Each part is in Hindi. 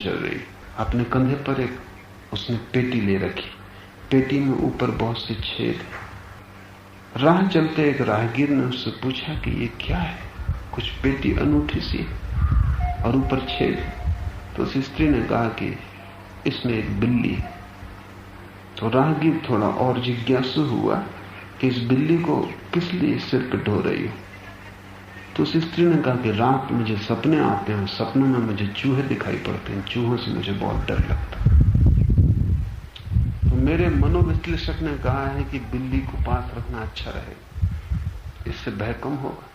चल रही, अपने कंधे पर एक उसने पेटी ले रखी। पेटी में ऊपर बहुत से छेद। राह चलते एक राहगीर ने उससे पूछा कि ये क्या है? कुछ पेटी अनूठी सी और ऊपर छेद। तो उस स्त्री ने कहा कि इसमें एक बिल्ली। तो राहगीर थोड़ा और जिज्ञासु हुआ कि इस बिल्ली को किस लिए सिर पे ढो रही हो? तो उस स्त्री ने कहा कि रात मुझे सपने आते हैं, सपनों में मुझे चूहे दिखाई पड़ते हैं, चूहों से मुझे बहुत डर लगता है। तो मेरे मनोविश्लेषक ने कहा है कि बिल्ली को पास रखना अच्छा रहेगा, इससे भय कम होगा।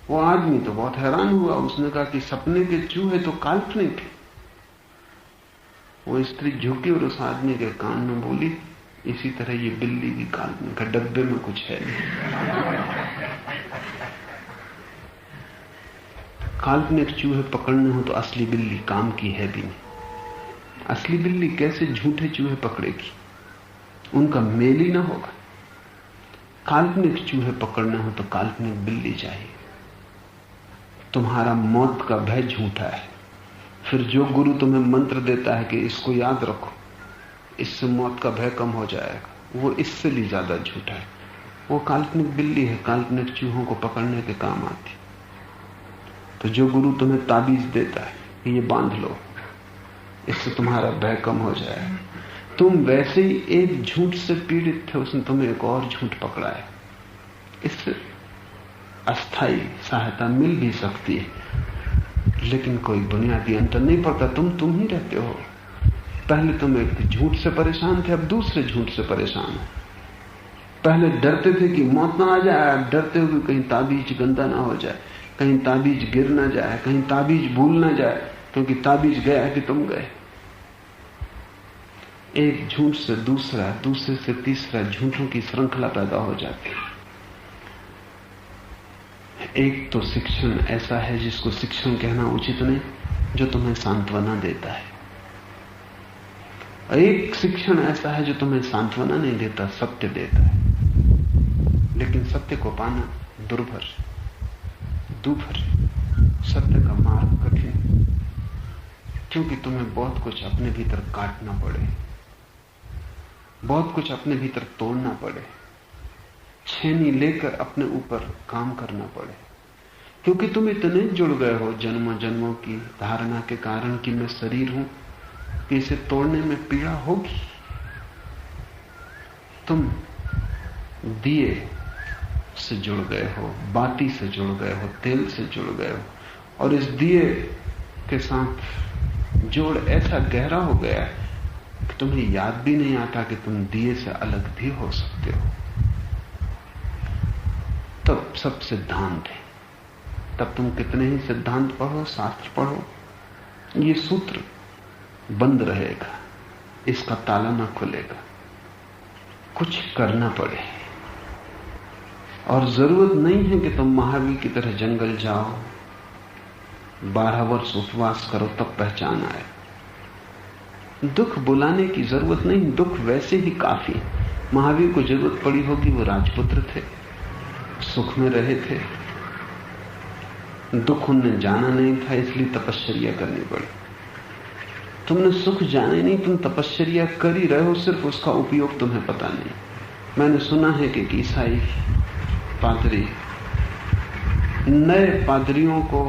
वो आदमी तो बहुत हैरान हुआ, उसने कहा कि सपने के चूहे तो काल्पनिक है। वो स्त्री झुकी और उस आदमी के कान में बोली, इसी तरह ये बिल्ली भी काल्पनिक है, डब्बे में कुछ है नहीं। काल्पनिक चूहे पकड़ने हो तो असली बिल्ली काम की है भी नहीं। असली बिल्ली कैसे झूठे चूहे पकड़ेगी? उनका मेल ही ना होगा। काल्पनिक चूहे पकड़ने हो तो काल्पनिक बिल्ली चाहिए। तुम्हारा मौत का भय झूठा है, फिर जो गुरु तुम्हें मंत्र देता है कि इसको याद रखो, इससे मौत का भय कम हो जाएगा, वो इससे भी ज्यादा झूठा है। वो काल्पनिक बिल्ली है, काल्पनिक चूहों को पकड़ने के काम आती। तो जो गुरु तुम्हें ताबीज देता है कि ये बांध लो, इससे तुम्हारा भय कम हो जाएगा। तुम वैसे ही एक झूठ से पीड़ित थे, उसने तुम्हें एक और झूठ पकड़ा है। इससे अस्थाई सहायता मिल भी सकती है, लेकिन कोई बुनियादी अंतर नहीं पड़ता। तुम ही रहते हो। पहले तुम एक झूठ से परेशान थे, अब दूसरे झूठ से परेशान हो। पहले डरते थे कि मौत ना आ जाए, अब डरते हो कि कहीं ताबीज गंदा ना हो जाए, कहीं ताबीज गिर ना जाए, कहीं ताबीज भूल ना जाए, क्योंकि ताबीज गया है कि तुम गए। एक झूठ से दूसरा, दूसरे से तीसरा झूठों की श्रृंखला पैदा हो जाती है। एक तो शिक्षण ऐसा है जिसको शिक्षण कहना उचित नहीं, जो तुम्हें सांत्वना देता है। एक शिक्षण ऐसा है जो तुम्हें सांत्वना नहीं देता, सत्य देता है। लेकिन सत्य को पाना दुर्भर, सत्य का मार्ग कठिन, क्योंकि तुम्हें बहुत कुछ अपने भीतर काटना पड़े, बहुत कुछ अपने भीतर तोड़ना पड़े, छेनी लेकर अपने ऊपर काम करना पड़े, क्योंकि तुम इतने जुड़ गए हो जन्मों जन्मों की धारणा के कारण कि मैं शरीर हूं, कि इसे तोड़ने में पीड़ा होगी। तुम दिए से जुड़ गए हो, बाती से जुड़ गए हो, तेल से जुड़ गए हो, और इस दिए के साथ जोड़ ऐसा गहरा हो गया है कि तुम्हें याद भी नहीं आता कि तुम दिए से अलग भी हो सकते हो। तब सब सिद्धांत है। तब तुम कितने ही सिद्धांत पढ़ो, शास्त्र पढ़ो, ये सूत्र बंद रहेगा, इसका ताला ना खुलेगा। कुछ करना पड़े। और जरूरत नहीं है कि तुम महावीर की तरह जंगल जाओ, 12 वर्ष उपवास करो तब पहचान आए। दुख बुलाने की जरूरत नहीं, दुख वैसे ही काफी। महावीर को जरूरत पड़ी होगी, वो राजपुत्र थे, सुख में रहे थे, दुख उन्हें जाना नहीं था, इसलिए तपश्चर्या करनी पड़ी। तुमने सुख जाने नहीं, तुम तपश्चर्या कर ही रहे हो, सिर्फ उसका उपयोग तुम्हें पता नहीं। मैंने सुना है कि ईसाई पादरी नए पादरियों को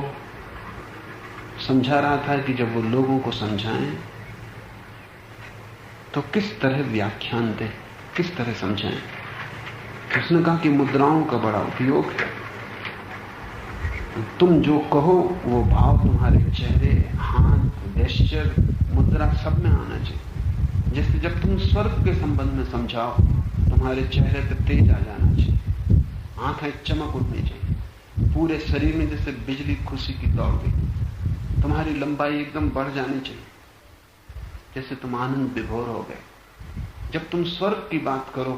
समझा रहा था कि जब वो लोगों को समझाएं तो किस तरह व्याख्यान दें, किस तरह समझाएं। उसने कहा कि मुद्राओं का बड़ा उपयोग है। तुम जो कहो वो भाव तुम्हारे चेहरे, हाथ, जेस्चर, मुद्रा सब में आना चाहिए। जैसे जब तुम स्वर्ग के संबंध में समझाओ, तुम्हारे चेहरे पे तेज आ जाना चाहिए, आंखें चमक उठनी चाहिए, पूरे शरीर में जैसे बिजली खुशी की दौड़ गई, तुम्हारी लंबाई एकदम बढ़ जानी चाहिए, जैसे तुम आनंद विभोर हो गए। जब तुम स्वर्ग की बात करो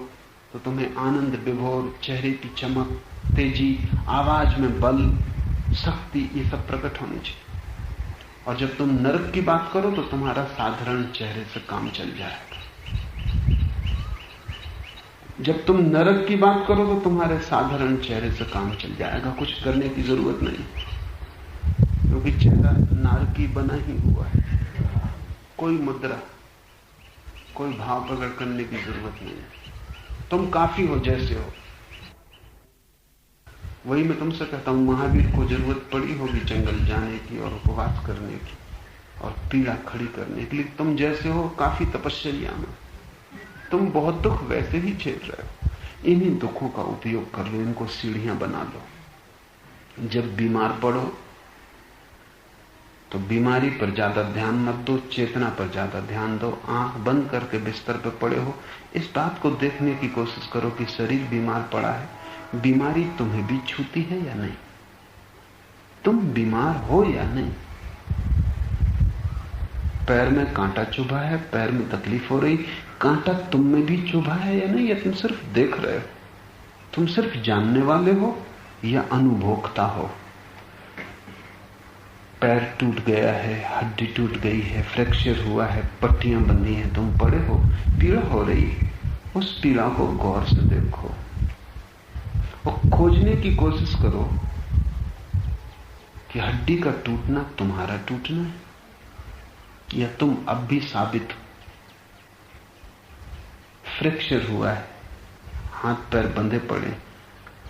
तो तुम्हें आनंद विभोर, चेहरे की चमक, तेजी, आवाज में बल, शक्ति, ये सब प्रकट होनी चाहिए। और जब तुम नरक की बात करो तो तुम्हारा साधारण चेहरे से काम चल जाएगा। जब तुम नरक की बात करो तो तुम्हारे साधारण चेहरे से काम चल जाएगा, कुछ करने की जरूरत नहीं, क्योंकि चेहरा नारकी बना ही हुआ है। कोई मुद्रा, कोई भाव प्रकट करने की जरूरत नहीं है। तुम काफी हो जैसे हो। वही मैं तुमसे कहता हूं, महावीर को जरूरत पड़ी होगी जंगल जाने की और उपवास करने की और पीड़ा खड़ी करने के लिए। तुम जैसे हो काफी तपस्या में। तुम बहुत दुख वैसे ही झेल रहे हो। इन्हीं दुखों का उपयोग कर लो, इनको सीढ़ियां बना लो। जब बीमार पड़ो तो बीमारी पर ज्यादा ध्यान मत दो, चेतना पर ज्यादा ध्यान दो। आंख बंद करके बिस्तर पर पड़े हो, इस बात को देखने की कोशिश करो कि शरीर बीमार पड़ा है, बीमारी तुम्हें भी छूती है या नहीं, तुम बीमार हो या नहीं। पैर में कांटा चुभा है, पैर में तकलीफ हो रही, कांटा तुम में भी चुभा है या नहीं, या तुम सिर्फ देख रहे हो? तुम सिर्फ जानने वाले हो या अनुभोक्ता हो? पैर टूट गया है, हड्डी टूट गई है, फ्रैक्चर हुआ है, पट्टियां बंधी हैं, तुम पड़े हो, पीड़ा हो रही है, उस पीड़ा को गौर से देखो और खोजने की कोशिश करो कि हड्डी का टूटना तुम्हारा टूटना है या तुम अब भी साबित हो। फ्रैक्चर हुआ है, हाथ पैर बंधे पड़े,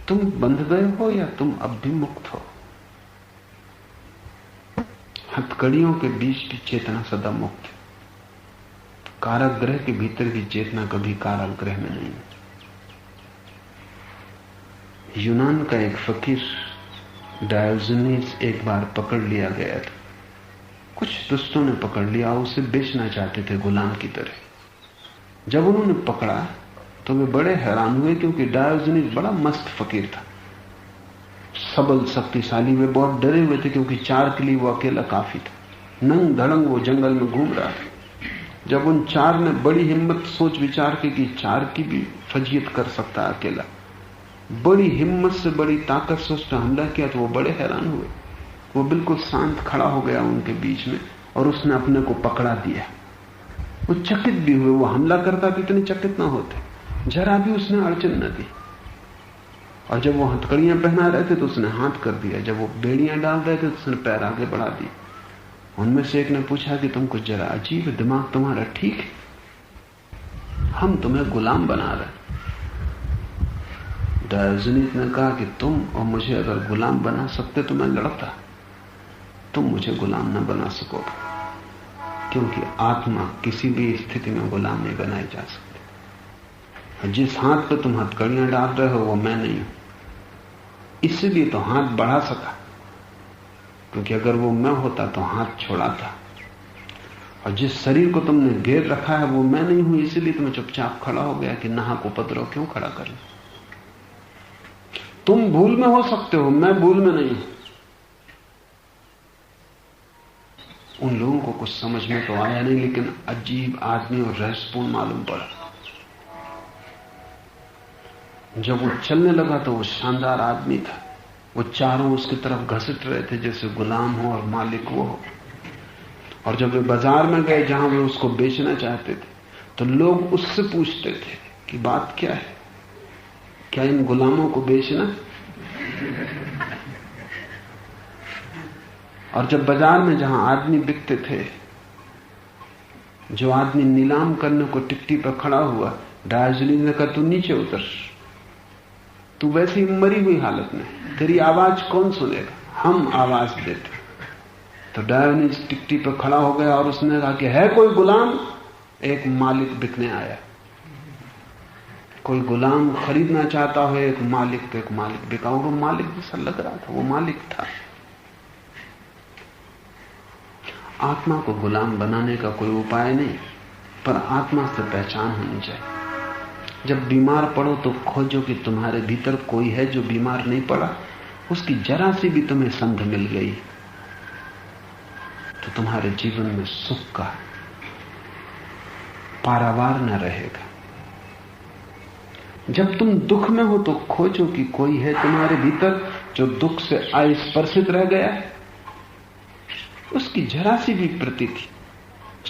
तुम बंध गए हो या तुम अब भी मुक्त हो? हथकड़ियों के बीच की चेतना सदा मुक्त है। कारागृह के भीतर की चेतना कभी कारागृह में नहीं है। यूनान का एक फकीर डायोजनीस एक बार पकड़ लिया गया था। कुछ दुष्टों ने पकड़ लिया, उसे बेचना चाहते थे गुलाम की तरह। जब उन्होंने पकड़ा तो वे बड़े हैरान हुए, क्योंकि डायोजनीस बड़ा मस्त फकीर था, सबल, शक्तिशाली। वे बहुत डरे हुए थे, क्योंकि 4 के लिए वो अकेला काफी था। नंग धड़ंग वो जंगल में घूम रहा था। जब उन 4 ने बड़ी हिम्मत सोच विचार की कि 4 की भी फजीयत कर सकता अकेला, बड़ी हिम्मत से, बड़ी ताकत से उसने हमला किया, तो वो बड़े हैरान हुए। वो बिल्कुल शांत खड़ा हो गया उनके बीच में और उसने अपने को पकड़ा दिया। वो चकित भी हुए। वो हमला करता तो इतने चकित ना होते, जरा भी उसने अड़चन न दी। और जब वो हथकड़ियां पहना रहे थे तो उसने हाथ कर दिया, जब वो बेड़ियां डाल रहे थे तो उसने पैर आगे बढ़ा दिए। उनमें से एक ने पूछा कि तुम कुछ जरा अजीब है, दिमाग तुम्हारा ठीक है? हम तुम्हें गुलाम बना रहे। डायोजनीस ने कहा कि तुम और मुझे अगर गुलाम बना सकते तो मैं लड़ता, तुम मुझे गुलाम न बना सकोगे, क्योंकि आत्मा किसी भी स्थिति में गुलाम नहीं बनाई जा सकती। जिस हाथ पे तुम हथकड़ियां डाल रहे हो वो मैं नहीं हूं, इसलिए तो हाथ बढ़ा सका, क्योंकि अगर वो मैं होता तो हाथ छोड़ाता। और जिस शरीर को तुमने घेर रखा है वो मैं नहीं हूं, इसलिए तो मैं चुपचाप खड़ा हो गया कि नाहक उपद्रव क्यों खड़ा कर ले। तुम भूल में हो सकते हो, मैं भूल में नहीं हूं। उन लोगों को कुछ समझ में तो आया नहीं, लेकिन अजीब आदमी और रहस्यपूर्ण मालूम पड़ा। जब वो चलने लगा तो वो शानदार आदमी था। वो चारों उसकी तरफ घसीट रहे थे जैसे गुलाम हो और मालिक वो हो। और जब वे बाजार में गए जहां वे उसको बेचना चाहते थे, तो लोग उससे पूछते थे कि बात क्या है, क्या इन गुलामों को बेचना? और जब बाजार में जहां आदमी बिकते थे, जो आदमी नीलाम करने को टिकटी पर खड़ा हुआ, डायोजनीस ने कहा तू नीचे उतर, तू वैसी मरी हुई हालत में, तेरी आवाज कौन सुनेगा, हम आवाज देते। तो डायोजनीस टिकटी पर खड़ा हो गया और उसने कहा कि है कोई गुलाम? एक मालिक बिकने आया। कोई गुलाम खरीदना चाहता हो एक मालिक, तो एक मालिक बिका। वो मालिक जैसा लग रहा था, वो मालिक था। आत्मा को गुलाम बनाने का कोई उपाय नहीं, पर आत्मा से पहचान होनी चाहिए। जब बीमार पड़ो तो खोजो कि तुम्हारे भीतर कोई है जो बीमार नहीं पड़ा, उसकी जरा सी भी तुम्हें संध मिल गई तो तुम्हारे जीवन में सुख का पारावार न रहेगा। जब तुम दुख में हो तो खोजो कि कोई है तुम्हारे भीतर जो दुख से अस्पर्शित रह गया है, उसकी जरा सी भी प्रतीति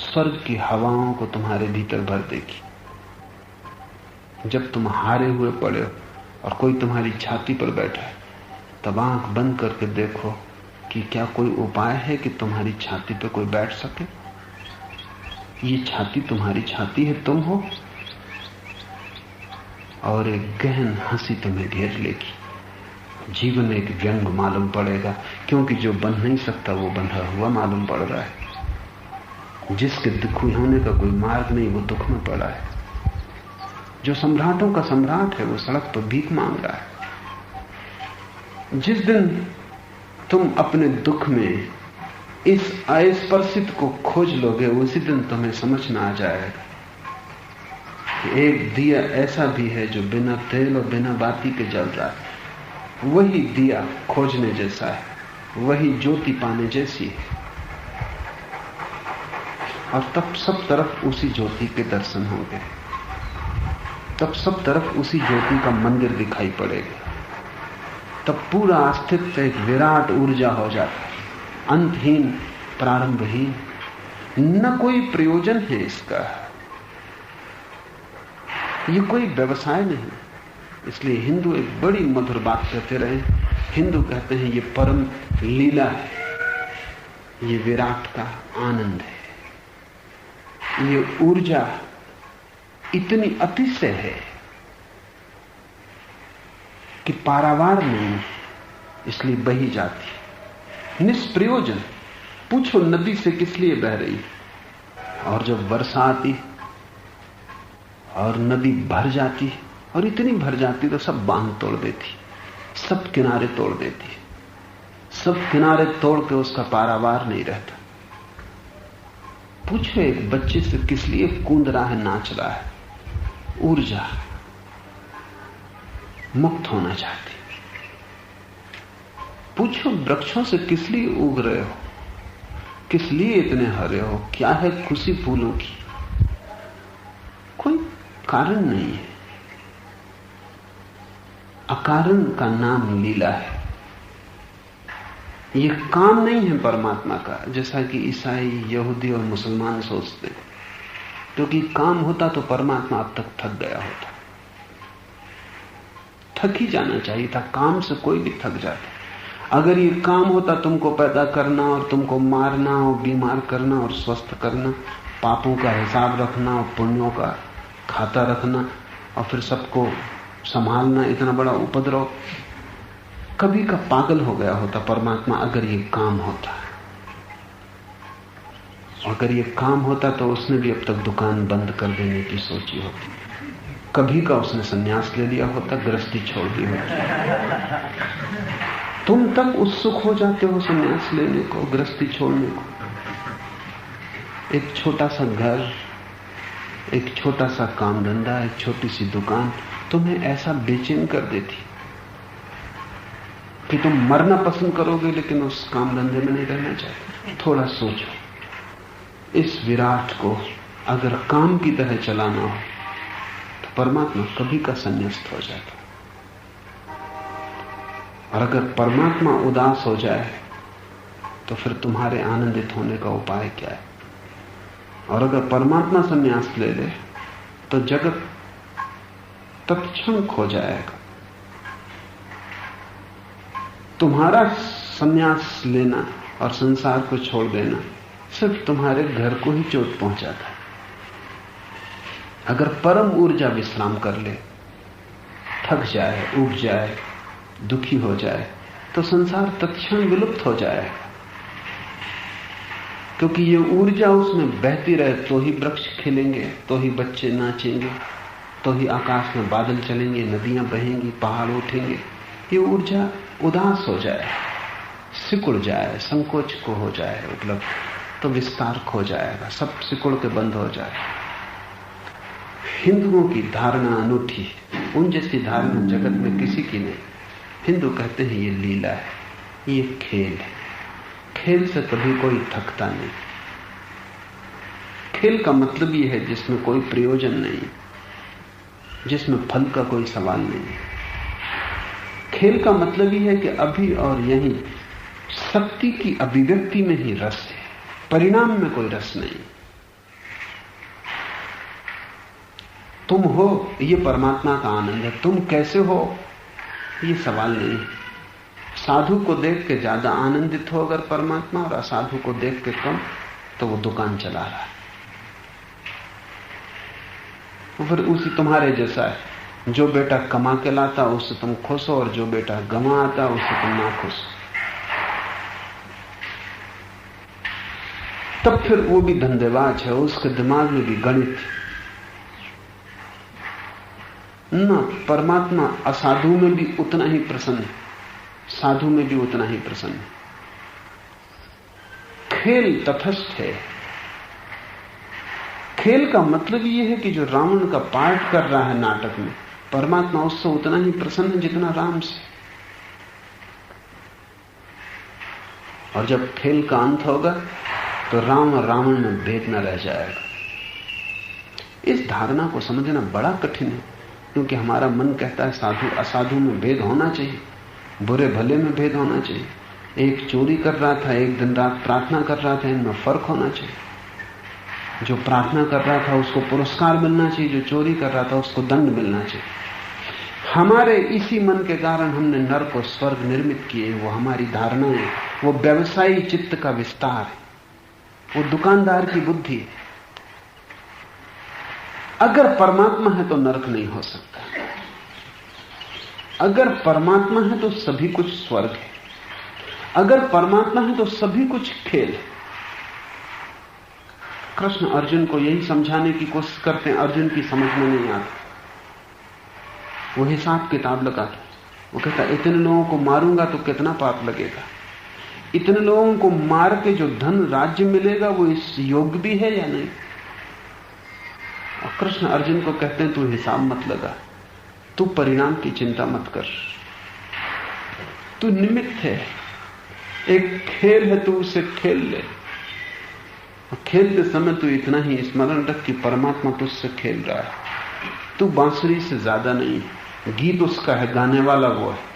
स्वर्ग की हवाओं को तुम्हारे भीतर भर देगी। जब तुम हारे हुए पड़े हो और कोई तुम्हारी छाती पर बैठा है, तब आंख बंद करके देखो कि क्या कोई उपाय है कि तुम्हारी छाती पर कोई बैठ सके। ये छाती तुम्हारी छाती है, तुम हो, और एक गहन हंसी तुम्हें घेर लेगी। जीवन एक व्यंग मालूम पड़ेगा, क्योंकि जो बन नहीं सकता वो बंधा हुआ मालूम पड़ रहा है। जिसके दुखी होने का कोई मार्ग नहीं वो दुख में पड़ा है। जो सम्राटों का सम्राट है वो सड़क पर भीख मांग रहा है। जिस दिन तुम अपने दुख में इस अस्पर्शित को खोज लोगे, उसी दिन तुम्हें समझ में आ जाएगा कि एक दिया ऐसा भी है जो बिना तेल और बिना बाती के जल रहा है। वही दिया खोजने जैसा है, वही ज्योति पाने जैसी है, और तब सब तरफ उसी ज्योति के दर्शन होंगे। तब सब तरफ उसी ज्योति का मंदिर दिखाई पड़ेगा। तब पूरा अस्तित्व एक विराट ऊर्जा हो जाता है, अंतहीन, प्रारंभहीन। न कोई प्रयोजन है इसका, ये कोई व्यवसाय नहीं। इसलिए हिंदू एक बड़ी मधुर बात कहते रहे। हिंदू कहते हैं ये परम लीला है, ये विराट का आनंद है, ये ऊर्जा इतनी अतिशय है कि पारावार नहीं, इसलिए बही जाती, निष्प्रयोजन। पूछो नदी से किस लिए बह रही, और जब वर्षा आती और नदी भर जाती, और इतनी भर जाती तो सब बांध तोड़ देती, सब किनारे तोड़ देती, सब किनारे तोड़ के उसका पारावार नहीं रहता। पूछो एक बच्चे से किस लिए कूद रहा है, नाच रहा है, ऊर्जा, मुक्त होना चाहती। पूछो वृक्षों से किस लिए उग रहे हो, किस लिए इतने हरे हो, क्या है खुशी फूलों की, कोई कारण नहीं है। अकारण का नाम लीला है। यह काम नहीं है परमात्मा का, जैसा कि ईसाई, यहूदी और मुसलमान सोचते हैं। क्योंकि काम होता तो परमात्मा अब तक थक गया होता, थक ही जाना चाहिए था। काम से कोई भी थक जाता। अगर ये काम होता तुमको पैदा करना और तुमको मारना और बीमार करना और स्वस्थ करना, पापों का हिसाब रखना और पुण्यों का खाता रखना और फिर सबको संभालना, इतना बड़ा उपद्रव, कभी का पागल हो गया होता परमात्मा अगर ये काम होता। अगर ये काम होता तो उसने भी अब तक दुकान बंद कर देने की सोची होती, कभी का उसने संन्यास ले लिया होता, गृहस्थी छोड़ दी होती। तुम तक उत्सुक हो जाते हो संन्यास लेने को, गृहस्थी छोड़ने को। एक छोटा सा घर, एक छोटा सा काम धंधा, एक छोटी सी दुकान तुम्हें ऐसा बेचैन कर देती कि तुम मरना पसंद करोगे, लेकिन उस काम धंधे में नहीं रहना चाहते। थोड़ा सोचो, इस विराट को अगर काम की तरह चलाना हो तो परमात्मा कभी का संन्यास्त हो जाता। और अगर परमात्मा उदास हो जाए तो फिर तुम्हारे आनंदित होने का उपाय क्या है? और अगर परमात्मा संन्यास ले ले तो जगत तत्क्षण खो जाएगा। तुम्हारा संन्यास लेना और संसार को छोड़ देना सिर्फ तुम्हारे घर को ही चोट पहुंचाता है। अगर परम ऊर्जा विश्राम कर ले, थक जाए, उब जाए, दुखी हो जाए, तो संसार तत्क्षण विलुप्त हो जाएगा। क्योंकि ये ऊर्जा उसमें बहती रहे तो ही वृक्ष खिलेंगे, तो ही बच्चे नाचेंगे, तो ही आकाश में बादल चलेंगे, नदियां बहेंगी, पहाड़ उठेंगे। ये ऊर्जा उदास हो जाए, सिकुड़ जाए, संकोच को हो जाए उपलब्ध, तो विस्तार खो जाएगा, सब सिकुड़ के बंद हो जाए। हिंदुओं की धारणा अनूठी, उन जैसी धारणा जगत में किसी की नहीं। हिंदू कहते हैं ये लीला है, ये खेल है। खेल से कभी कोई थकता नहीं। खेल का मतलब ये है जिसमें कोई प्रयोजन नहीं, जिसमें फल का कोई सवाल नहीं। खेल का मतलब ये है कि अभी और यहीं शक्ति की अभिव्यक्ति में ही रस है, परिणाम में कोई रस नहीं। तुम हो, ये परमात्मा का आनंद है। तुम कैसे हो ये सवाल नहीं। साधु को देख के ज्यादा आनंदित हो अगर परमात्मा, और असाधु को देख के कम, तो वो दुकान चला रहा है। फिर उसी तुम्हारे जैसा है। जो बेटा कमा के लाता उससे तुम खुश हो, और जो बेटा गंवा आता उससे तुम ना खुश। तब फिर वो भी धंधेबाज है, उसके दिमाग में भी गणित ना। परमात्मा असाधु में भी उतना ही प्रसन्न है, साधु में भी उतना ही प्रसन्न है। खेल तटस्थ है। खेल का मतलब यह है कि जो रावण का पार्ट कर रहा है नाटक में, परमात्मा उससे उतना ही प्रसन्न है जितना राम से। और जब खेल का अंत होगा तो राम और रावण में भेद न रह जाएगा। इस धारणा को समझना बड़ा कठिन है, क्योंकि हमारा मन कहता है साधु असाधु में भेद होना चाहिए, बुरे भले में भेद होना चाहिए। एक चोरी कर रहा था, एक दिन रात प्रार्थना कर रहा था, इनमें फर्क होना चाहिए। जो प्रार्थना कर रहा था उसको पुरस्कार मिलना चाहिए, जो चोरी कर रहा था उसको दंड मिलना चाहिए। हमारे इसी मन के कारण हमने नरक और स्वर्ग निर्मित किए। वो हमारी धारणाएं, वो व्यवसायी चित्त का विस्तार है, वो दुकानदार की बुद्धि है। अगर परमात्मा है तो नरक नहीं हो सकता। अगर परमात्मा है तो सभी कुछ स्वर्ग है। अगर परमात्मा है तो सभी कुछ खेल है। कृष्ण अर्जुन को यही समझाने की कोशिश करते हैं, अर्जुन की समझ में नहीं आता। वो हिसाब किताब लगाता, वो कहता इतने लोगों को मारूंगा तो कितना पाप लगेगा, इतने लोगों को मार के जो धन राज्य मिलेगा वो इस योग्य भी है या नहीं। और कृष्ण अर्जुन को कहते हैं तू हिसाब मत लगा, तू परिणाम की चिंता मत कर, तू निमित्त है। एक खेल है, तू उसे खेल ले। और खेलते समय तू इतना ही स्मरण रख कि परमात्मा तुझसे खेल रहा है। तू बांसुरी से ज्यादा नहीं, गीत उसका है, गाने वाला वो है।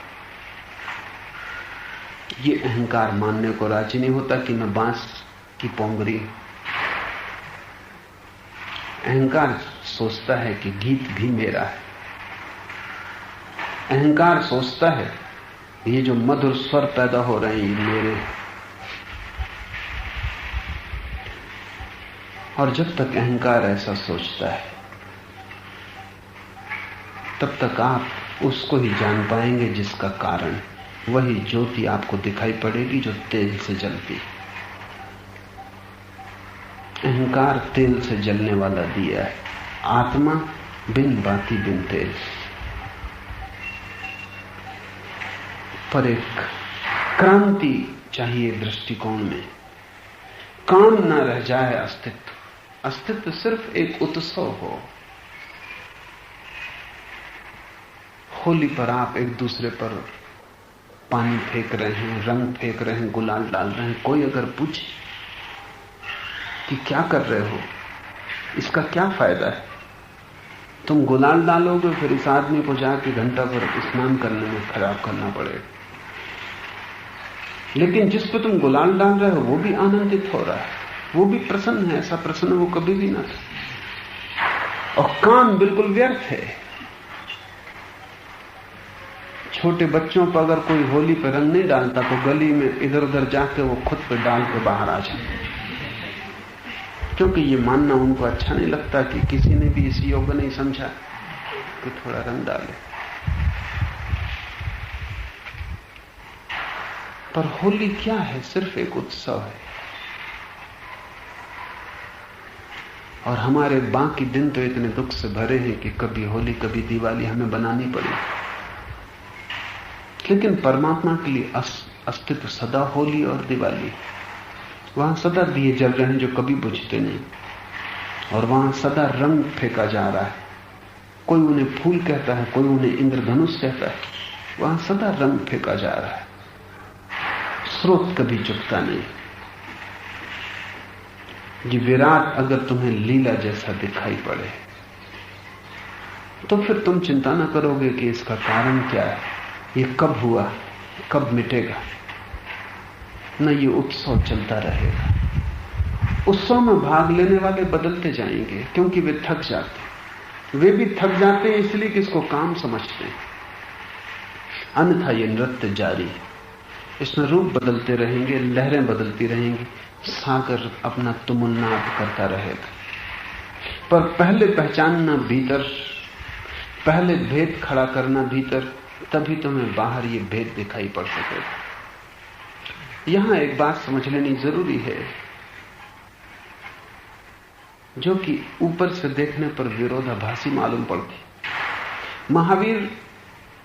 ये अहंकार मानने को राजी नहीं होता कि मैं बांस की पोंगरी। अहंकार सोचता है कि गीत भी मेरा है। अहंकार सोचता है ये जो मधुर स्वर पैदा हो रहे हैं ये मेरे। और जब तक अहंकार ऐसा सोचता है तब तक आप उसको ही जान पाएंगे जिसका कारण वही ज्योति आपको दिखाई पड़ेगी जो तेल से जलती। अहंकार तेल से जलने वाला दिया है, आत्मा बिन बाती बिन तेल। पर एक क्रांति चाहिए दृष्टिकोण में। काम न रह जाए अस्तित्व। अस्तित्व सिर्फ एक उत्सव हो। होली पर आप एक दूसरे पर पानी फेंक रहे हैं, रंग फेंक रहे हैं, गुलाल डाल रहे हैं। कोई अगर पूछे कि क्या कर रहे हो, इसका क्या फायदा है, तुम गुलाल डालोगे फिर इस आदमी को जाके घंटा भर स्नान करने में खराब करना पड़ेगा। लेकिन जिस पर तुम गुलाल डाल रहे हो वो भी आनंदित हो रहा है, वो भी प्रसन्न है। ऐसा प्रसन्न वो कभी भी ना था। और काम बिल्कुल व्यर्थ है। छोटे बच्चों पर अगर कोई होली पर रंग नहीं डालता तो गली में इधर उधर जाके वो खुद पे डाल के बाहर आ जाए, क्योंकि ये मानना उनको अच्छा नहीं लगता कि किसी ने भी इस योग्य नहीं समझा कि थोड़ा रंग डाले। पर होली क्या है? सिर्फ एक उत्सव है। और हमारे बाकी दिन तो इतने दुख से भरे हैं कि कभी होली कभी दिवाली हमें बनानी पड़ी। लेकिन परमात्मा के लिए अस्तित्व सदा होली और दिवाली। वहां सदा दिए जल रहे हैं जो कभी बुझते नहीं, और वहां सदा रंग फेंका जा रहा है। कोई उन्हें फूल कहता है, कोई उन्हें इंद्रधनुष कहता है। वहां सदा रंग फेंका जा रहा है। स्रोत कभी चुकता नहीं। ये विराट अगर तुम्हें लीला जैसा दिखाई पड़े तो फिर तुम चिंता न करोगे कि इसका कारण क्या है, ये कब हुआ, कब मिटेगा। न ये उत्सव चलता रहेगा। उत्सव में भाग लेने वाले बदलते जाएंगे क्योंकि वे थक जाते। वे भी थक जाते हैं इसलिए कि इसको काम समझते हैं। अन्यथा ये नृत्य जारी है। इसमें रूप बदलते रहेंगे, लहरें बदलती रहेंगी, सागर अपना तुमुलनाद करता रहेगा। पर पहले पहचानना भीतर, पहले भेद खड़ा करना भीतर, तभी तुम्हें बाहर ये भेद दिखाई पड़ सकेगा। यहां एक बात समझ लेनी जरूरी है, जो कि ऊपर से देखने पर विरोधाभासी मालूम पड़ती। महावीर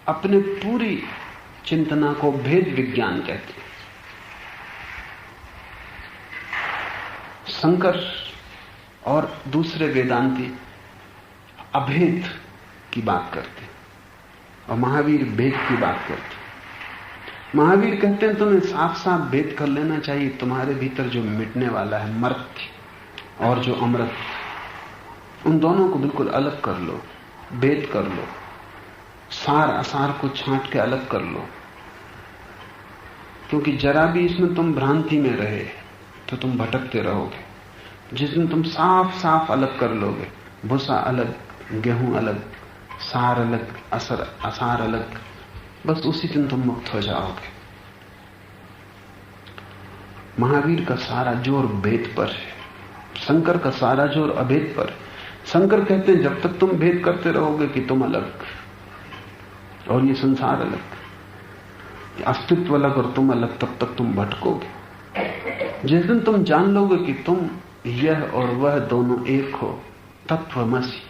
अपने पूरी चिंतना को भेद विज्ञान कहते हैं। शंकर और दूसरे वेदांती अभेद की बात करते हैं और महावीर भेद की बात करते हैं। महावीर कहते हैं तुम्हें साफ साफ भेद कर लेना चाहिए, तुम्हारे भीतर जो मिटने वाला है मर्त्य और जो अमृत, उन दोनों को बिल्कुल अलग कर लो, भेद कर लो, सार असार को छांट के अलग कर लो। क्योंकि जरा भी इसमें तुम भ्रांति में रहे तो तुम भटकते रहोगे। जिस दिन तुम साफ साफ अलग कर लोगे, भूसा अलग, गेहूं अलग, सार अलग, असार अलग, बस उसी दिन तुम मुक्त हो जाओगे। महावीर का सारा जोर भेद पर है, शंकर का सारा जोर अभेद पर है। शंकर कहते हैं जब तक तुम भेद करते रहोगे कि तुम अलग और ये संसार अलग, अस्तित्व अलग और तुम अलग, तब तक तुम भटकोगे। जिस दिन तुम जान लोगे कि तुम यह और वह दोनों एक हो, तत्वमसि,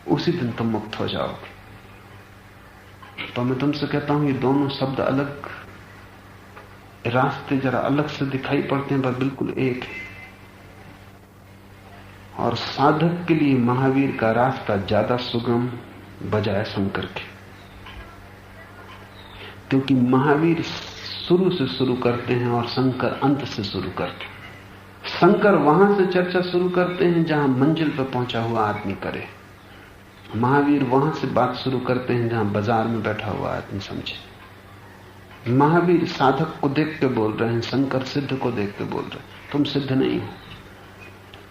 उसी दिन तुम मुक्त हो जाओगे। तो मैं तुमसे कहता हूं ये दोनों शब्द अलग, रास्ते जरा अलग से दिखाई पड़ते हैं पर बिल्कुल एक है। और साधक के लिए महावीर का रास्ता ज्यादा सुगम बजाय शंकर के, क्योंकि महावीर शुरू से शुरू करते हैं और शंकर अंत से शुरू करते हैं। शंकर वहां से चर्चा शुरू करते हैं जहां मंजिल पर पहुंचा हुआ आदमी करे, महावीर वहां से बात शुरू करते हैं जहां बाजार में बैठा हुआ आदमी समझे। महावीर साधक को देख के बोल रहे हैं, शंकर सिद्ध को देख के बोल रहे हैं। तुम सिद्ध नहीं हो,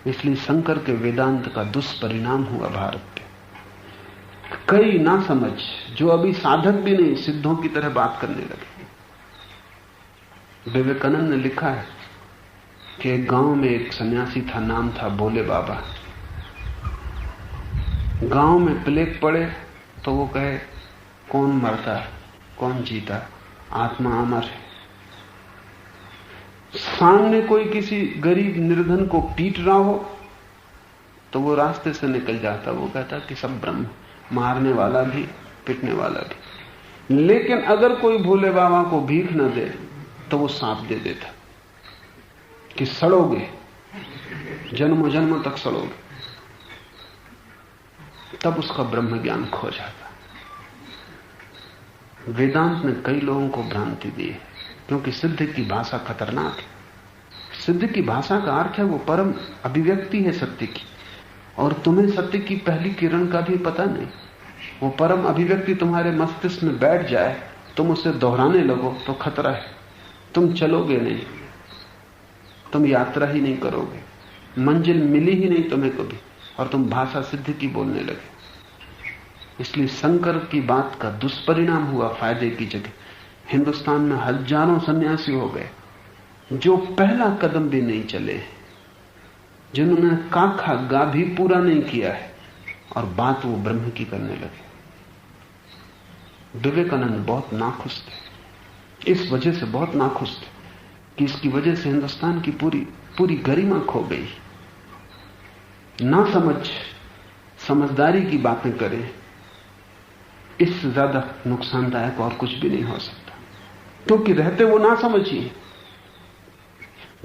इसलिए शंकर के वेदांत का दुष्परिणाम हुआ भारत पे। कई ना समझ जो अभी साधक भी नहीं, सिद्धों की तरह बात करने लगे। विवेकानंद ने लिखा है कि एक गांव में एक सन्यासी था, नाम था भोले बाबा। गांव में प्लेग पड़े तो वो कहे कौन मरता कौन जीता, आत्मा अमर है। सामने कोई किसी गरीब निर्धन को पीट रहा हो तो वो रास्ते से निकल जाता, वो कहता कि सब ब्रह्म, मारने वाला भी पीटने वाला भी। लेकिन अगर कोई भोले बाबा को भीख न दे तो वो सांप दे देता कि सड़ोगे, जन्मों जन्मों तक सड़ोगे। तब उसका ब्रह्म ज्ञान खो जाता। वेदांत ने कई लोगों को भ्रांति दी है, क्योंकि सिद्ध की भाषा खतरनाक है। सिद्ध की भाषा का अर्थ है वो परम अभिव्यक्ति है सत्य की, और तुम्हें सत्य की पहली किरण का भी पता नहीं। वो परम अभिव्यक्ति तुम्हारे मस्तिष्क में बैठ जाए, तुम उसे दोहराने लगो तो खतरा है। तुम चलोगे नहीं, तुम यात्रा ही नहीं करोगे, मंजिल मिली ही नहीं तुम्हें कभी, और तुम भाषा सिद्ध की बोलने लगे। इसलिए शंकर की बात का दुष्परिणाम हुआ फायदे की जगह। हिंदुस्तान में हजारों सन्यासी हो गए जो पहला कदम भी नहीं चले, जिन्होंने काखा गा भी पूरा नहीं किया है, और बात वो ब्रह्म की करने लगे। विवेकानंद बहुत नाखुश थे, इस वजह से बहुत नाखुश थे कि इसकी वजह से हिंदुस्तान की पूरी गरिमा खो गई। ना समझदारी की बातें करें, इससे ज्यादा नुकसानदायक और कुछ भी नहीं हो सकता, क्योंकि रहते वो ना समझिए।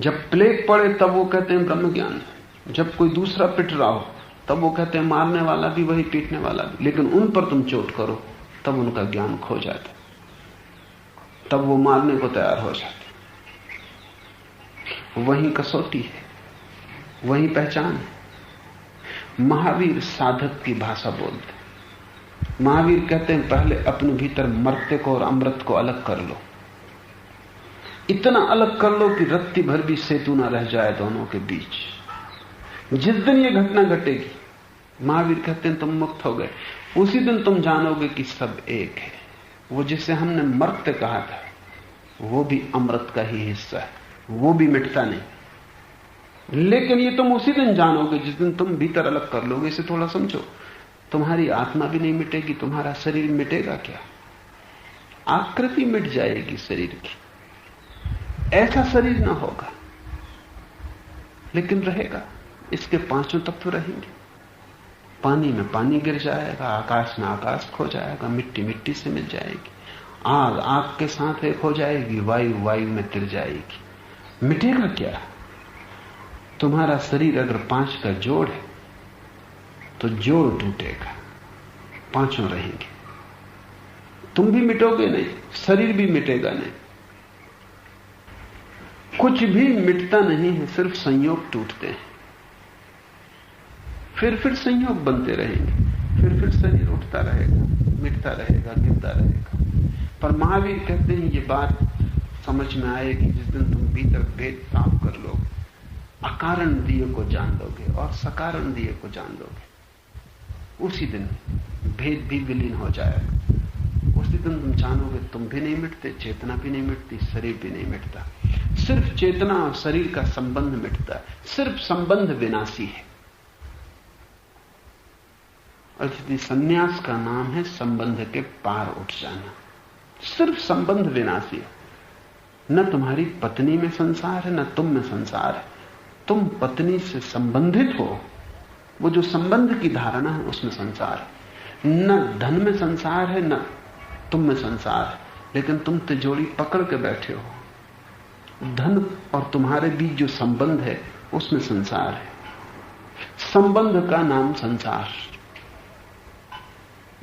जब प्लेग पड़े तब वो कहते हैं ब्रह्म ज्ञान, जब कोई दूसरा पिट रहा हो तब वो कहते हैं मारने वाला भी वही, पीटने वाला भी। लेकिन उन पर तुम चोट करो तब उनका ज्ञान खो जाता, तब वो मारने को तैयार हो जाते। वही कसौटी है, वही पहचान है। महावीर साधक की भाषा बोलते। महावीर कहते हैं पहले अपने भीतर मर्त्य को और अमृत को अलग कर लो, इतना अलग कर लो कि रत्ती भर भी सेतु ना रह जाए दोनों के बीच। जिस दिन ये घटना घटेगी, महावीर कहते हैं तुम मुक्त हो गए, उसी दिन तुम जानोगे कि सब एक है। वो जिसे हमने मर्त्य कहा था वो भी अमृत का ही हिस्सा है, वो भी मिटता नहीं। लेकिन ये तुम उसी दिन जानोगे जिस दिन तुम भीतर अलग कर लोगे। इसे थोड़ा समझो। तुम्हारी आत्मा भी नहीं मिटेगी, तुम्हारा शरीर मिटेगा क्या? आकृति मिट जाएगी शरीर की, ऐसा शरीर ना होगा, लेकिन रहेगा। इसके पांचों तत्व रहेंगे। पानी में पानी गिर जाएगा, आकाश में आकाश खो जाएगा, मिट्टी मिट्टी से मिल जाएगी, आग आग के साथ एक हो जाएगी, वायु वायु में तिर जाएगी। मिटेगा क्या? तुम्हारा शरीर अगर 5 का जोड़ है तो जोड़ टूटेगा, पांचों रहेंगे। तुम भी मिटोगे नहीं, शरीर भी मिटेगा नहीं। कुछ भी मिटता नहीं है, सिर्फ संयोग टूटते हैं। फिर संयोग बनते रहेंगे, फिर शरीर उठता रहेगा, मिटता रहेगा, गिरता रहेगा। पर महावीर कहते हैं ये बात समझ में आएगी जिस दिन तुम भीतर भेद साफ कर लोगे, अकारण दिए को जान लोगे और सकारण दिए को जान लोगे। उसी दिन भेद भी विलीन हो जाएगा। उसी दिन तुम जानोगे तुम भी नहीं मिटते, चेतना भी नहीं मिटती, शरीर भी नहीं मिटता। सिर्फ चेतना और शरीर का संबंध मिटता है। सिर्फ संबंध विनाशी है। अर्थात संन्यास का नाम है संबंध के पार उठ जाना। सिर्फ संबंध विनाशी है। न तुम्हारी पत्नी में संसार है, न तुम में संसार है। तुम पत्नी से संबंधित हो, वो जो संबंध की धारणा है उसमें संसार है। न धन में संसार है, न तुम में संसार है, लेकिन तुम तिजोरी पकड़ के बैठे हो। धन और तुम्हारे बीच जो संबंध है उसमें संसार है। संबंध का नाम संसार,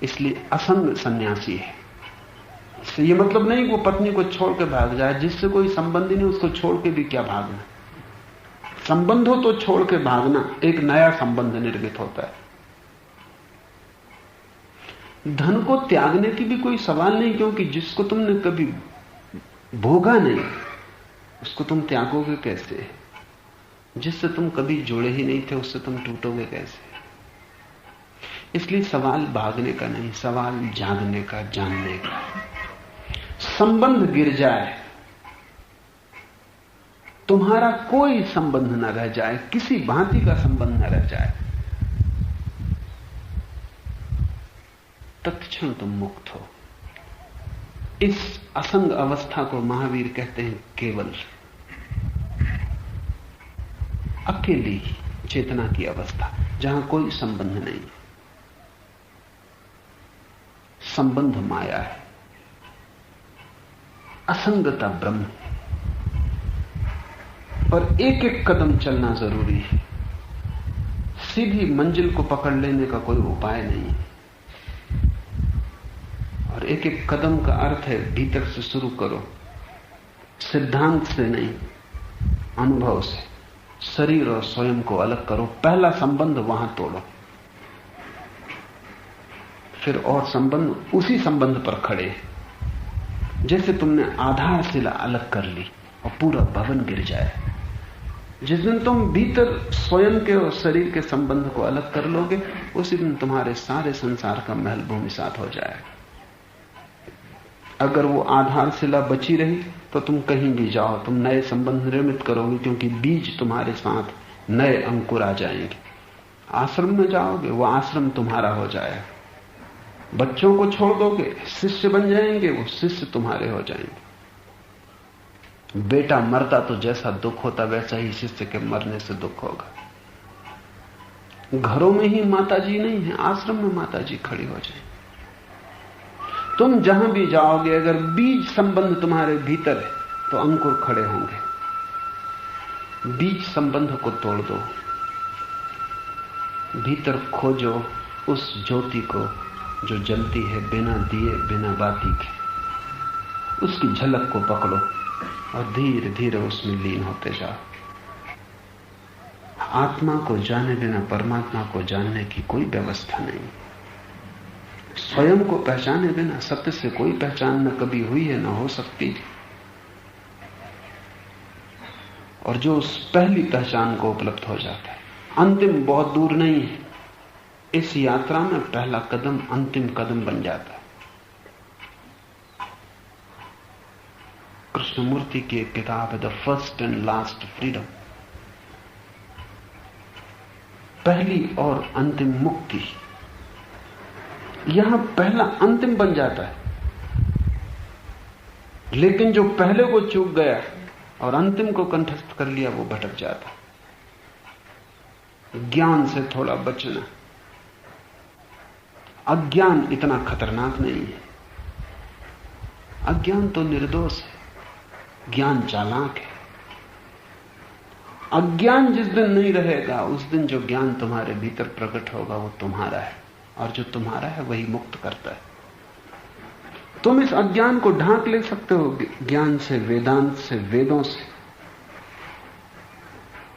इसलिए असंग सन्यासी है। इससे ये मतलब नहीं कि वो पत्नी को छोड़ के भाग जाए। जिससे कोई संबंध ही नहीं उसको छोड़ के भी क्या भागना। संबंध हो तो छोड़ के भागना, एक नया संबंध निर्मित होता है। धन को त्यागने की भी कोई सवाल नहीं, क्योंकि जिसको तुमने कभी भोगा नहीं उसको तुम त्यागोगे कैसे? जिससे तुम कभी जुड़े ही नहीं थे उससे तुम टूटोगे कैसे? इसलिए सवाल भागने का नहीं, सवाल जागने का, जानने का। संबंध गिर जाए, तुम्हारा कोई संबंध न रह जाए, किसी भांति का संबंध न रह जाए, तत्क्षण तुम मुक्त हो। इस असंग अवस्था को महावीर कहते हैं केवल, अकेली चेतना की अवस्था, जहां कोई संबंध नहीं। संबंध माया है, असंगता ब्रह्म। पर एक एक कदम चलना जरूरी है। सीधी मंजिल को पकड़ लेने का कोई उपाय नहीं है। और एक एक कदम का अर्थ है भीतर से शुरू करो, सिद्धांत से नहीं, अनुभव से। शरीर और स्वयं को अलग करो, पहला संबंध वहां तोड़ो, फिर और संबंध उसी संबंध पर खड़े। जैसे तुमने आधारशिला अलग कर ली और पूरा भवन गिर जाए। जिस दिन तुम भीतर स्वयं के और शरीर के संबंध को अलग कर लोगे, उसी दिन तुम्हारे सारे संसार का महल भूमिसात हो जाएगा। अगर वो आधारशिला बची रही तो तुम कहीं भी जाओ, तुम नए संबंध निर्मित करोगे, क्योंकि बीज तुम्हारे साथ नए अंकुर आ जाएंगे। आश्रम में जाओगे, वो आश्रम तुम्हारा हो जाएगा। बच्चों को छोड़ दोगे, शिष्य बन जाएंगे, वो शिष्य तुम्हारे हो जाएंगे। बेटा मरता तो जैसा दुख होता वैसा ही शिष्य के मरने से दुख होगा। घरों में ही माताजी नहीं है, आश्रम में माताजी खड़ी हो जाए। तुम जहां भी जाओगे, अगर बीज संबंध तुम्हारे भीतर है तो अंकुर खड़े होंगे। बीज संबंध को तोड़ दो, भीतर खोजो उस ज्योति को जो जलती है बिना दिए बिना बाती के। उसकी झलक को पकड़ो और धीरे धीरे उसमें लीन होते जाओ। आत्मा को जाने बिना परमात्मा को जानने की कोई व्यवस्था नहीं। स्वयं को पहचाने बिना सत्य से कोई पहचान न कभी हुई है, न हो सकती। और जो उस पहली पहचान को उपलब्ध हो जाता है, अंतिम बहुत दूर नहीं है। इस यात्रा में पहला कदम अंतिम कदम बन जाता है। कृष्णमूर्ति की एक किताब है the first and last freedom. पहली और अंतिम मुक्ति। यहां पहला अंतिम बन जाता है, लेकिन जो पहले को चूक गया और अंतिम को कंठस्थ कर लिया वो भटक जाता। ज्ञान से थोड़ा बचना। अज्ञान इतना खतरनाक नहीं है। अज्ञान तो निर्दोष है, ज्ञान चालाक है। अज्ञान जिस दिन नहीं रहेगा उस दिन जो ज्ञान तुम्हारे भीतर प्रकट होगा वो तुम्हारा है, और जो तुम्हारा है वही मुक्त करता है। तुम इस अज्ञान को ढांक ले सकते हो ज्ञान से, वेदांत से, वेदों से,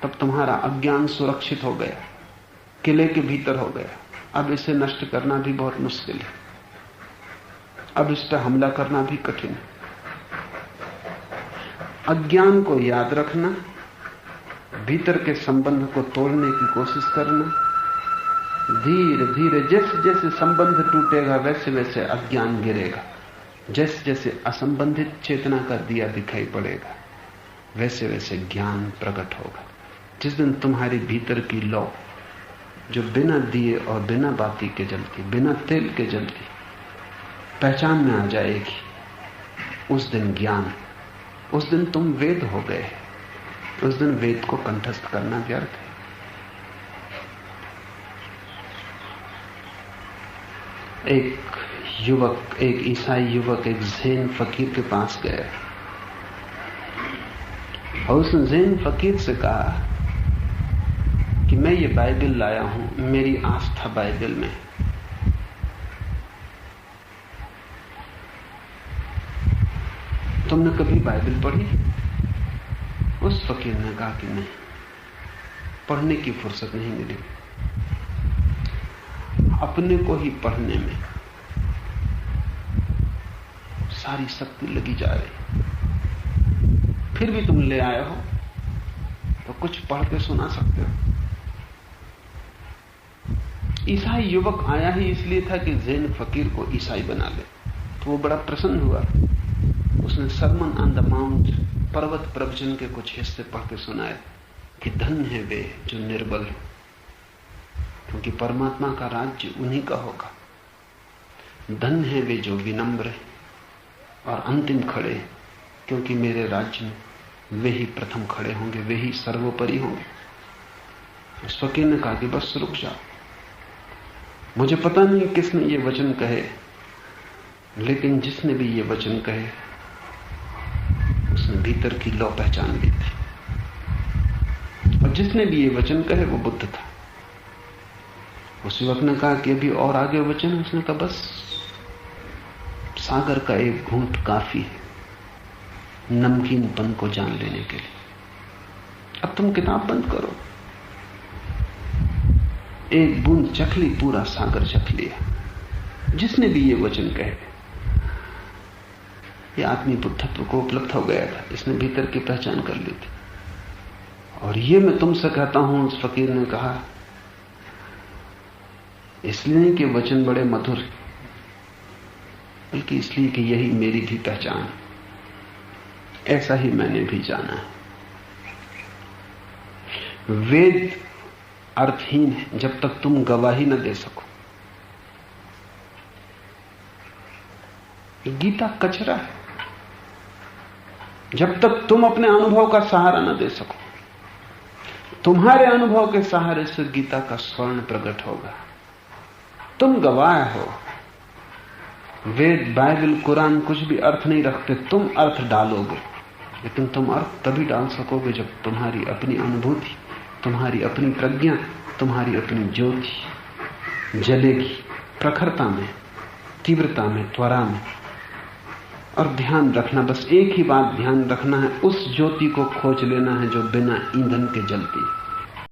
तब तुम्हारा अज्ञान सुरक्षित हो गया, किले के भीतर हो गया। अब इसे नष्ट करना भी बहुत मुश्किल है, अब इस पर हमला करना भी कठिन है। अज्ञान को याद रखना, भीतर के संबंध को तोड़ने की कोशिश करना, धीरे धीरे जैसे जैसे संबंध टूटेगा वैसे वैसे अज्ञान गिरेगा, जैसे जैसे असंबंधित चेतना का दिया दिखाई पड़ेगा वैसे वैसे ज्ञान प्रकट होगा। जिस दिन तुम्हारी भीतर की लौ जो बिना दिए और बिना बाती के जलती, बिना तेल के जलती, पहचान में आ जाएगी, उस दिन ज्ञान, उस दिन तुम वेद हो गए। उस दिन वेद को कंठस्थ करना व्यर्थ है। एक युवक, एक ईसाई युवक एक ज़ैन फकीर के पास गया और उसने ज़ैन फकीर से कहा कि मैं ये बाइबल लाया हूं, मेरी आस्था बाइबल में। तुमने कभी बाइबल पढ़ी? उस फकीर ने कहा कि नहीं, पढ़ने की फुर्सत नहीं मिली। अपने को ही पढ़ने में सारी शक्ति लगी जा रही। फिर भी तुम ले आए हो तो कुछ पढ़ के सुना सकते हो। ईसाई युवक आया ही इसलिए था कि ज़ैन फकीर को ईसाई बना ले, तो वो बड़ा प्रसन्न हुआ। उसने सरमन ऑन द माउंट, पर्वत प्रवचन के कुछ हिस्से पढ़ के सुनाए कि धन्य है वे जो निर्बल हैं, क्योंकि परमात्मा का राज्य उन्हीं का होगा। धन्य है वे जो विनम्र हैं और अंतिम खड़े, क्योंकि मेरे राज्य में वे ही प्रथम खड़े होंगे, वे ही सर्वोपरि होंगे। उस फकीर ने कहा कि बस रुक जाओ, मुझे पता नहीं किसने ये वचन कहे, लेकिन जिसने भी ये वचन कहे उसने भीतर की लौ पहचान ली थी, और जिसने भी ये वचन कहे वो बुद्ध था। उस युवक ने कहा कि अभी और आगे वचन? उसने कहा बस सागर का एक घूंट काफी है नमकीनपन को जान लेने के लिए। अब तुम किताब बंद करो, एक बूंद चख ली, पूरा सागर चख लिया। जिसने भी ये वचन कहे, ये आदमी बुद्धत्व को उपलब्ध हो गया था, इसने भीतर की पहचान कर ली थी। और ये मैं तुमसे कहता हूं, उस फकीर ने कहा, इसलिए नहीं कि वचन बड़े मधुर, बल्कि इसलिए कि यही मेरी भी पहचान है। ऐसा ही मैंने भी जाना है। वेद अर्थहीन है जब तक तुम गवाही न दे सको। गीता कचरा है जब तक तुम अपने अनुभव का सहारा न दे सको। तुम्हारे अनुभव के सहारे से गीता का स्वर्ण प्रकट होगा। तुम गवाह हो। वेद, बाइबल, कुरान कुछ भी अर्थ नहीं रखते, तुम अर्थ डालोगे, लेकिन तुम अर्थ तभी डाल सकोगे जब तुम्हारी अपनी अनुभूति, तुम्हारी अपनी प्रज्ञा, तुम्हारी अपनी ज्योति जलेगी प्रखरता में, तीव्रता में, त्वरा में। और ध्यान रखना, बस एक ही बात ध्यान रखना है, उस ज्योति को खोज लेना है जो बिना ईंधन के जलती है।